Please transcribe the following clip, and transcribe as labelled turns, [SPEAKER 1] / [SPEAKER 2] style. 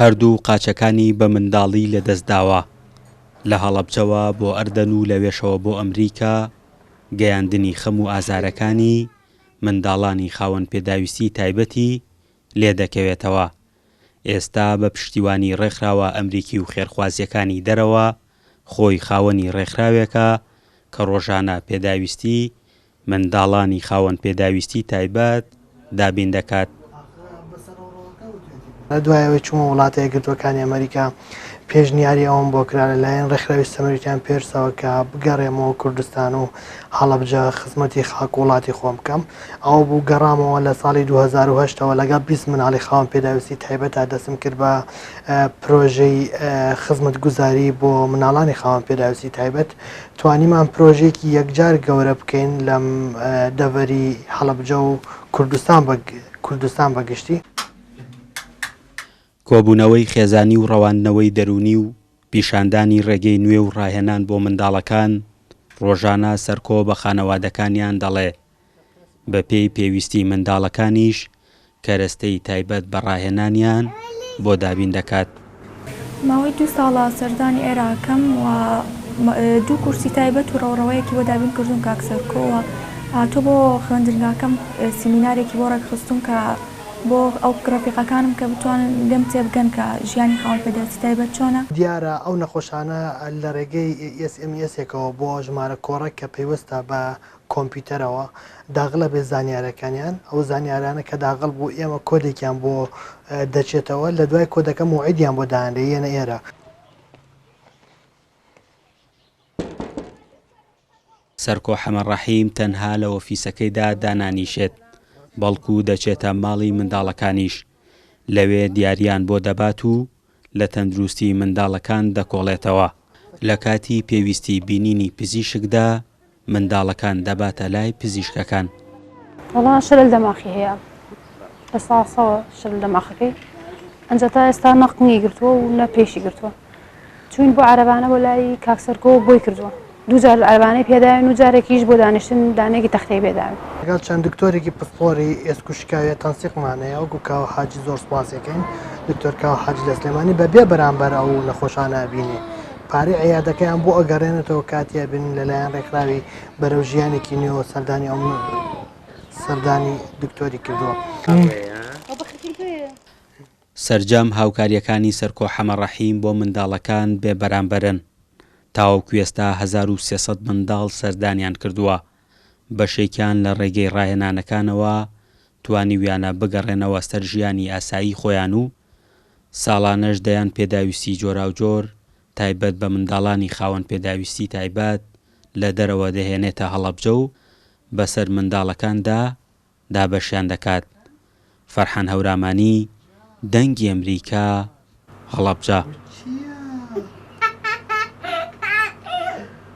[SPEAKER 1] هەردوو قاچەکانی بە منداڵی لەدەستداوە لە هەڵەبجەوە بۆ ئەردەن و لەوێشەوە بۆ ئەمریکا گەیاندنی خەم و ئازارەکانی منداڵانی خاوەن پێداویستی تایبەتی لێ دەکەوێتەوە. ئێستا بە پشتیوانی ڕێکخراوە ئەمریکی و خێرخوازیەکانی دەرەوە خۆی خاوەنی ڕێکخراوێکە کە ڕۆژانە پێداویستی منداڵانی خاوەن پێداویستی تایبەت دابین دەکات.
[SPEAKER 2] دوایەوەی چوومە وڵاتە یەکگرتووەکانی ئەمریکا پێشنیاری ئەوم بۆ کرا لەلایەن ڕێکخراوی ئەمریکیان پێرسەوە کە بگەڕێمەوە کوردستان و هەڵەبجە خزمەتی خاک وڵاتی خۆم بکەم. ئەو بوو گەڕامەوە لە ساڵی 2008ەوە لەگەڵ 20 منداڵی خاوەن پێداویستی تایبەتە دەستم کرد بە پرۆژەی خزمەتگوزاری بۆ منداڵانی خاوەن پێداویستی تایبەت. توانیمان پرۆژێکی یەکجار گەورە بکەین لەم دەڤەری هەڵەبجە و کوردستان بەگشتی.
[SPEAKER 1] کۆبوونەوەی خێزانی و ڕەواندنەوەی دەرونی و پیشاندانی ڕێگەی نوێ و ڕاهێنان بۆ منداڵەکان ڕۆژانە سەرکۆ بە خانەوادەکانیان دەڵێ بە پێی پێویستی منداڵەکانیش کەرەستەی تایبەت بە ڕاهێنانیان بۆ دابین دەکات.
[SPEAKER 3] ماوەی 2 ساڵە سەردانی عێراقەکەم و 2 کورسی تایبەت و ڕەوڕەوەیەکی بۆ دابین کردوم کاکسەرکۆوە هاتوو بۆ خوێندنگاکەم سیمینارێکی بۆ ڕێکخستوم کە بۆ ئەو ڕەفیقەکانم کە بتوانن لێم تێبگەن کە ژیانی خاوەن پێداویستی تایبەت چۆنە.
[SPEAKER 2] دیارە ئەو نەخۆشانە لە ڕێگەی ئێسێکەوە بۆ ژمارە کۆڕێک کە پێیوەستە بە کۆمپیوتەرەوە داغڵە بێ زانیارەکانیان ئەو زانیارانە کە داغڵ بوو ئێمە کۆدێکیان بۆ دەچێتەوە لە دوای کۆدەکە موعیدیان بۆ داهێنێنە ئێرە.
[SPEAKER 1] سەرکۆ حەمەڕەحیم تەنها لە ئۆفیسەکەیدا دانانیشێت بەڵکو دەچێتە ماڵی منداڵەکانیش لەوێ دیاریان بۆ دەبات و لە تەندروستی منداڵەکان دەکۆڵێتەوە. لە کاتی پێویستی بینینی پزیشکدا منداڵەکان دەباتە لای پزیشکەکان.
[SPEAKER 4] وەڵا شەلل دەماخی هەیە لە ساسەوە شەلل دەماخەکەی ئەنجە تا ئێستا نەقنی گرتووە و نە پێشی گرتووە چوین بۆ عەرەبانە بۆ لای کاکسەرکۆ بۆی کردووە 2 جار عەرەبانەی پێداوین و جارێکیش بۆ دانیشتن دانێکی تەختەی پێداوین.
[SPEAKER 2] لەگەڵ چەند دکتۆرێکی پسپۆری ئێسکوشکاوێ تەنسیقمانەیە وەکو کاوە حاجی زۆر سوپاسەکەین دکتۆر کاوە حاجی لە سلێمانی بەبێ بەرامبەر ئەو نەخۆشانە بینێ پارەی عەیادەکەیان بۆ ئەگەڕێنێتەوە کاتیا بین لەلایەن ڕێکخراوی بەرەو ژیانێکی نوێوە سەردانی دکتۆری کردووە.
[SPEAKER 1] سەرجەم هاوکاریەکانی سەرکۆ حەمەڕەحیم بۆ منداڵەکان بێ بەرامبەرن. تاوەکو ئێستا 1300 منداڵ سەردانیان کردووە. بەشێکیان لە ڕێگەی ڕاهێنانەکانەوە توانیویانە بگەڕێنەوە سەر ژیانی ئاسایی خۆیان و ساڵانەش دەیان پێداویستی جۆراوجۆر تایبەت بە منداڵانی خاوەن پێداویستی تایبەت لە دەرەوە دەهێنێتە هەڵەبجە و بەسەر منداڵەکاندا دابەشیان دەکات. فەرحان هەورامانی، دەنگی ئەمریکا، هەڵەبجە.